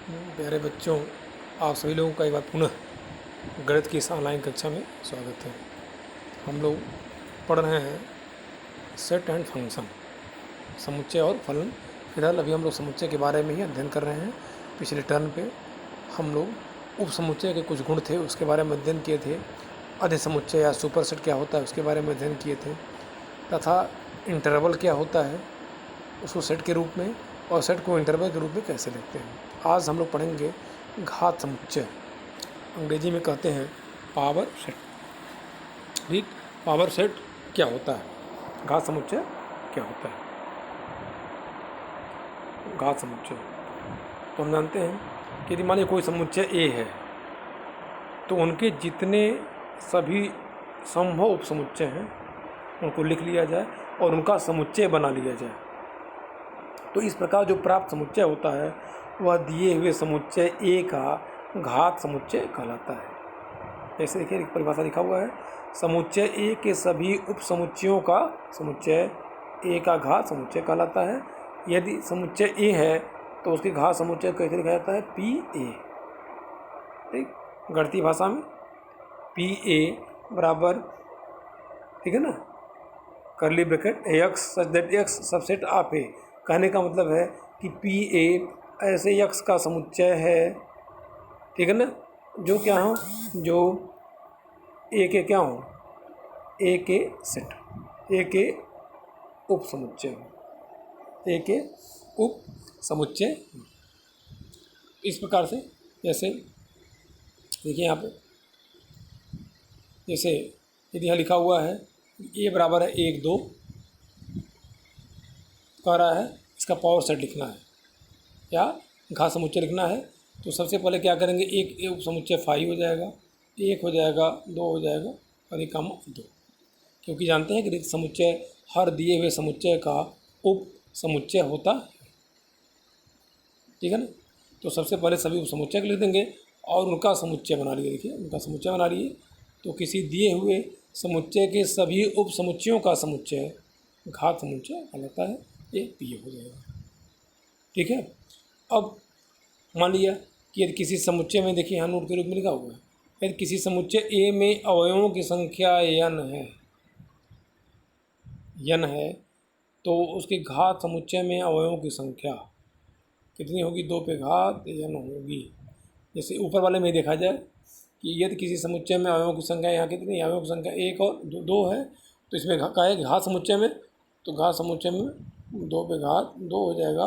प्यारे बच्चों, आप सभी लोगों का एक बार पुनः गणित की इस ऑनलाइन कक्षा में स्वागत है। हम लोग पढ़ रहे हैं सेट एंड फंक्शन, समुच्चय और फलन। फिलहाल अभी हम लोग समुच्चय के बारे में ही अध्ययन कर रहे हैं। पिछले टर्न पे हम लोग उप समुच्चय के कुछ गुण थे उसके बारे में अध्ययन किए थे। अधि समुच्चय या सुपर सेट क्या होता है उसके बारे में अध्ययन किए थे, तथा इंटरवल क्या होता है उसको सेट के रूप में और सेट को इंटरवल के रूप में कैसे लिखते हैं। आज हम लोग पढ़ेंगे घात समुच्चय, अंग्रेजी में कहते हैं पावर सेट। ठीक, पावर सेट क्या होता है, घात समुच्चय क्या होता है। घात समुच्चय तो हम जानते हैं कि यदि मान लीजिए कोई समुच्चय ए है तो उनके जितने सभी संभव उप समुच्चय हैं उनको लिख लिया जाए और उनका समुच्चय बना लिया जाए। तो इस प्रकार जो प्राप्त समुच्चय होता है वह दिए हुए समुच्चय ए का घात समुच्चय कहलाता है। जैसे देखिए एक परिभाषा लिखा हुआ है, समुच्चय ए के सभी उप समुच्चयों का समुच्चय ए का घात समुच्चय कहलाता है। यदि समुच्चय ए है तो उसके घात समुच्चय कैसे लिखा जाता है, पी ए। ठीक, गणितीय भाषा में पी ए बराबर, ठीक है ना, curly bracket x such that x subset of A. कहने का मतलब है कि पी ए ऐसे यक्स का समुच्चय है, ठीक है ना, जो क्या हो, जो ए के क्या हो, ए के सेट, ए के उप समुच्चय हो, ए के उप समुच्चय। इस प्रकार से जैसे देखिए यहाँ पे, जैसे यदि यहाँ लिखा हुआ है ए बराबर है 1 2, कह रहा है इसका पावर सेट लिखना है या घात समुच्चय लिखना है, तो सबसे पहले क्या करेंगे, एक उप समुच्चय 5 हो जाएगा, 1 हो जाएगा, 2 हो जाएगा और 1 कॉमा 2, क्योंकि जानते हैं कि रिक्त समुच्चय हर दिए हुए समुच्चय का उप समुच्चय होता है। ठीक है ना, तो सबसे पहले सभी उप समुच्चय लिख देंगे और उनका समुच्चय बना लिए। देखिए उनका समुच्चय बना लिए, तो किसी दिए हुए समुच्चय के सभी उप समुच्चयों का समुच्चय घात समुच्चय कहलाता है, ये पी हो जाएगा। ठीक है, अब मान लिया कि यदि किसी समुच्चय में, देखिए यहाँ नोट के रूप में लिखा हुआ है, यदि किसी समुच्चय ए में अवयवों की संख्या n है तो उसके घात समुच्चय में अवयवों की संख्या कितनी होगी, 2 पे घात n होगी। जैसे ऊपर वाले में देखा जाए कि यदि किसी समुच्चय में अवयवों की संख्या यहाँ कितनी, अवयवों की संख्या 1 और 2 है, तो इसमें क्या है, घात समुच्चय में, तो घात समुच्चय में 2 पे घात 2 हो जाएगा,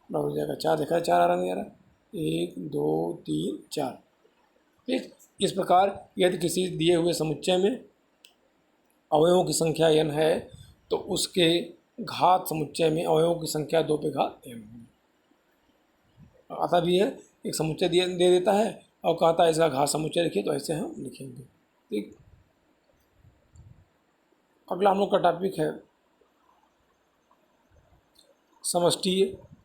ना हो जाएगा 4, देखा है 4 आ रहा नहीं आ रहा, 1 2 3 4। ठीक, इस प्रकार यदि किसी दिए हुए समुच्चय में अवयवों की संख्या n है तो उसके घात समुच्चय में अवयवों की संख्या 2 पे घात m आता भी है। एक समुच्चय दे देता है और कहता है इसका घात समुच्चय लिखिए, तो ऐसे हम लिखेंगे। ठीक, अगला हम लोग का टॉपिक है समष्टीय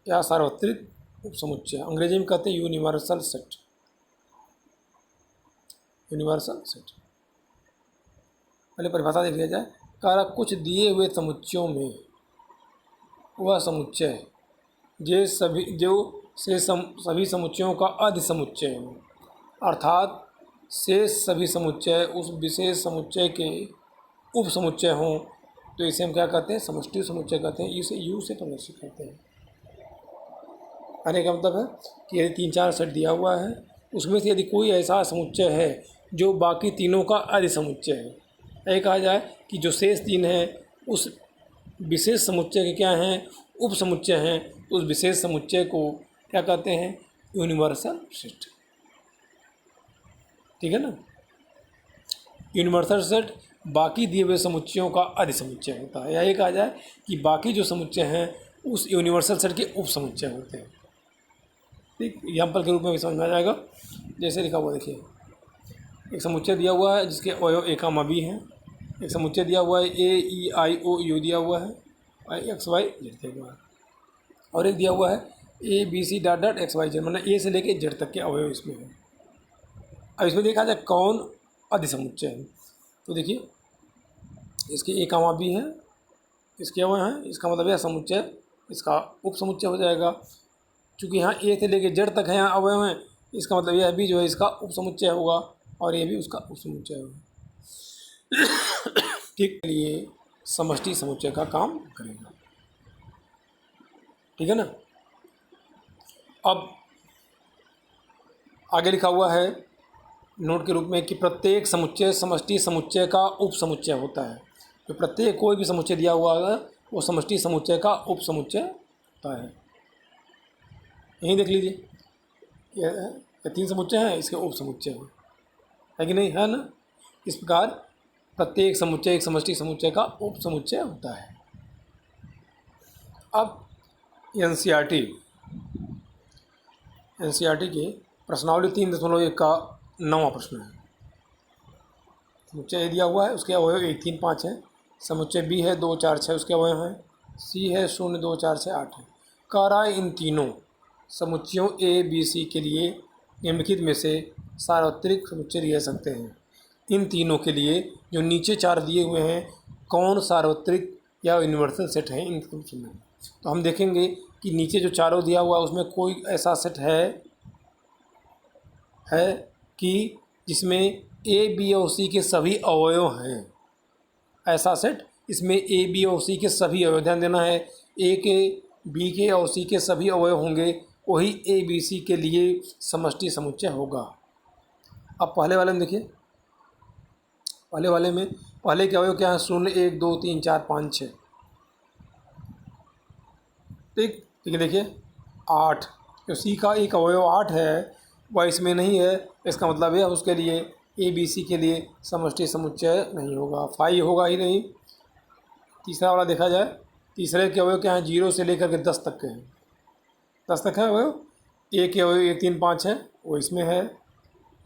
या सार्वत्रिक उप समुच्चय, अंग्रेजी में कहते हैं यूनिवर्सल सेट। यूनिवर्सल सेट पहले परिभाषा देख लिया जाए, कह रहा कुछ दिए हुए समुच्चयों में वह समुच्चय सभी समुच्चयों का अधि समुच्चय हो, अर्थात शेष सभी समुच्चय उस विशेष समुच्चय के उप समुच्चय हों, तो इसे हम क्या कहते हैं, समष्टि समुच्चय कहते हैं। इसे यू से प्रदर्शित करते हैं। कहने का मतलब है कि यदि 3-4 सेट दिया हुआ है, उसमें से यदि कोई ऐसा समुच्चय है जो बाकी तीनों का अधि समुच्चय है, यह कहा जाए कि जो शेष 3 हैं उस विशेष समुच्चय के क्या हैं, उप समुच्चय हैं, उस विशेष समुच्चय को क्या कहते हैं, यूनिवर्सल सेट। ठीक है ना, यूनिवर्सल सेट बाकी दिए हुए समुच्चयों का अधि समुच्चय होता है, या ये कहा जाए कि बाकी जो समुच्चय हैं उस यूनिवर्सल सेट के उप समुच्चय होते हैं। ठीक, एग्जाम्पल के रूप में भी समझ में आ जाएगा। जैसे लिखा हुआ देखिए, एक समुच्चय दिया हुआ है जिसके अवयव ए कॉमा बी हैं, एक समुच्चय दिया हुआ है ए ई आई ओ यू दिया हुआ है, एक्स वाई जेड दिया हुआ है, और एक दिया हुआ है A B C dot dot X Y Z, मतलब ए से लेके जेड तक के अवयव इसमें हैं। अब इसमें देखा जाए कौन अधि समुच्चय है, तो देखिए इसके ए कॉमा बी है, इसके अवयव हैं, इसका मतलब यह समुच्चय इसका उप समुच्चय हो जाएगा। चूँकि यहाँ ए से लेके जेड तक है यहाँ अवयव हैं, इसका मतलब यह भी जो है इसका उपसमुच्चय होगा और ये भी उसका उपसमुच्चय होगा। ठीक, लिए समष्टि समुच्चय का काम करेगा। ठीक है ना। अब आगे लिखा हुआ है नोट के रूप में कि प्रत्येक समुच्चय समष्टि समुच्चय का उपसमुच्चय होता है। तो प्रत्येक कोई भी समुच्चय दिया हुआ है वो समष्टि समुच्चय का उपसमुच्चय होता है। यहीं देख लीजिए, ये 3 समुच्चय हैं, इसके उपसमुच्चय है कि नहीं, है ना। इस प्रकार प्रत्येक समुच्चय एक समष्टि समुच्चय का उपसमुच्चय होता है। अब एनसीईआरटी के प्रश्नावली 3.1 का 9वां प्रश्न है। समुच्चय ए दिया हुआ है, उसके अवयव 1, 3, 5 है। समुच्चय बी है 2, 4, 6 उसके अवयव हैं। सी है 0, 2, 4, 6, 8 है। कह रहा है इन तीनों समुच्चयों ए बी सी के लिए निम्नलिखित में से सार्वत्रिक समुच्चय दिए सकते हैं। इन तीनों के लिए जो नीचे 4 दिए हुए हैं कौन सार्वत्रिक या यूनिवर्सल सेट है इन समुच्चय में। तो हम देखेंगे कि नीचे जो चारों दिया हुआ है उसमें कोई ऐसा सेट है कि जिसमें ए बी और सी के सभी अवयव हैं। ऐसा सेट इसमें ए बी और सी के सभी अवयव, ध्यान देना है, ए के बी के और सी के सभी अवयव होंगे, वही ए बी सी के लिए समष्टि समुच्चय होगा। अब पहले वाले में देखिए, पहले वाले में पहले के अवयव क्या है, 0, 1, 2, 3, 4, 5, 6। ठीक है, देखिए 8, तो सी का एक अवयव 8 है वह इसमें नहीं है, इसका मतलब है उसके लिए ए बी सी के लिए समष्टि समुच्चय नहीं होगा, 5 होगा ही नहीं। तीसरा वाला देखा जाए, तीसरे के अवयव क्या हैं, 0 से लेकर के 10 तक के हैं, 10 तक है अवयव। ए के अवयव 1, 3, 5 है वो इसमें है।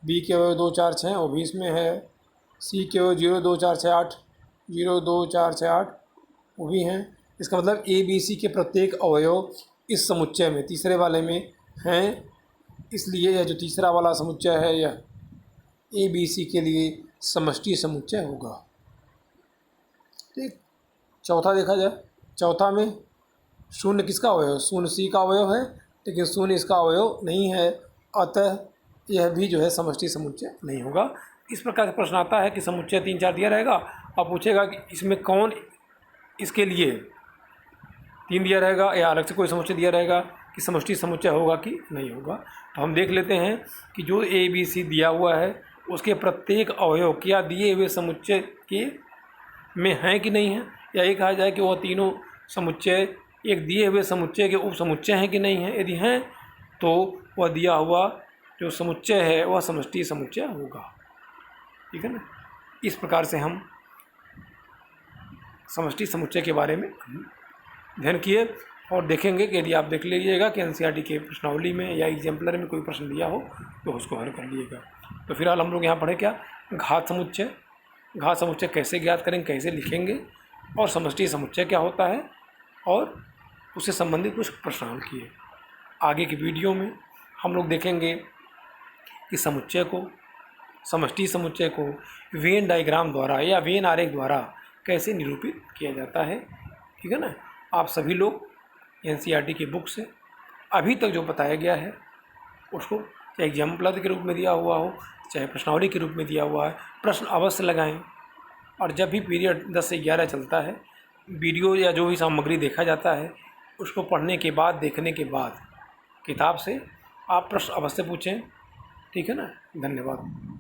बी के अवयव 2, 4, 6 वो भी इसमें है। सी के अवयव 0, 2, 4, 6, 8, 0, 2, 4, 6, 8 वो भी हैं। इसका मतलब ए बी सी के प्रत्येक अवयव इस समुच्चय में तीसरे वाले में हैं, इसलिए यह जो तीसरा वाला समुच्चय है यह ए बी सी के लिए समष्टि समुच्चय होगा। ठीक, चौथा देखा जाए, चौथा में 0 किसका अवयव है, 0 सी का अवयव है, लेकिन 0 इसका अवयव नहीं है, अतः यह भी जो है समष्टि समुच्चय नहीं होगा। इस प्रकार से प्रश्न आता है कि समुच्चय 3, 4 दिया रहेगा और पूछेगा कि इसमें कौन इसके लिए 3 दिया रहेगा या अलग से कोई समुच्चय दिया रहेगा कि समष्टि समुच्चय होगा कि नहीं होगा। तो हम देख लेते हैं कि जो ए बी सी दिया हुआ है उसके प्रत्येक अवयव क्या दिए हुए समुच्चय के में हैं कि नहीं हैं, या ये कहा जाए कि वह तीनों समुच्चय एक दिए हुए समुच्चय के उपसमुच्चय हैं कि नहीं हैं। यदि हैं तो वह दिया हुआ जो समुच्चय है वह समष्टि समुच्चय होगा। ठीक है ना। इस प्रकार से हम समष्टि समुच्चय के बारे में अध्ययन किए और देखेंगे कि यदि आप देख लीजिएगा कि एनसीईआरटी के प्रश्नावली में या एग्जाम्पलर में कोई प्रश्न दिया हो तो उसको हल कर लीजिएगा। तो फिलहाल हम लोग यहाँ पढ़े क्या, घात समुच्चय, घात समुच्चय कैसे ज्ञात करेंगे, कैसे लिखेंगे, और समष्टि समुच्चय क्या होता है, और उससे संबंधित कुछ प्रश्न हल किए। आगे की वीडियो में हम लोग देखेंगे कि समुच्चय को, समष्टि समुच्चय को वेन डायग्राम द्वारा या वेन आरेख द्वारा कैसे निरूपित किया जाता है। ठीक है ना। आप सभी लोग एनसीईआरटी की बुक से अभी तक जो बताया गया है उसको चाहे एग्जाम्पलर के रूप में दिया हुआ हो चाहे प्रश्नावली के रूप में दिया हुआ है, प्रश्न अवश्य लगाएं। और जब भी पीरियड 10 से 11 चलता है, वीडियो या जो भी सामग्री देखा जाता है उसको पढ़ने के बाद, देखने के बाद किताब से आप प्रश्न अवश्य पूछें। ठीक है ना। धन्यवाद।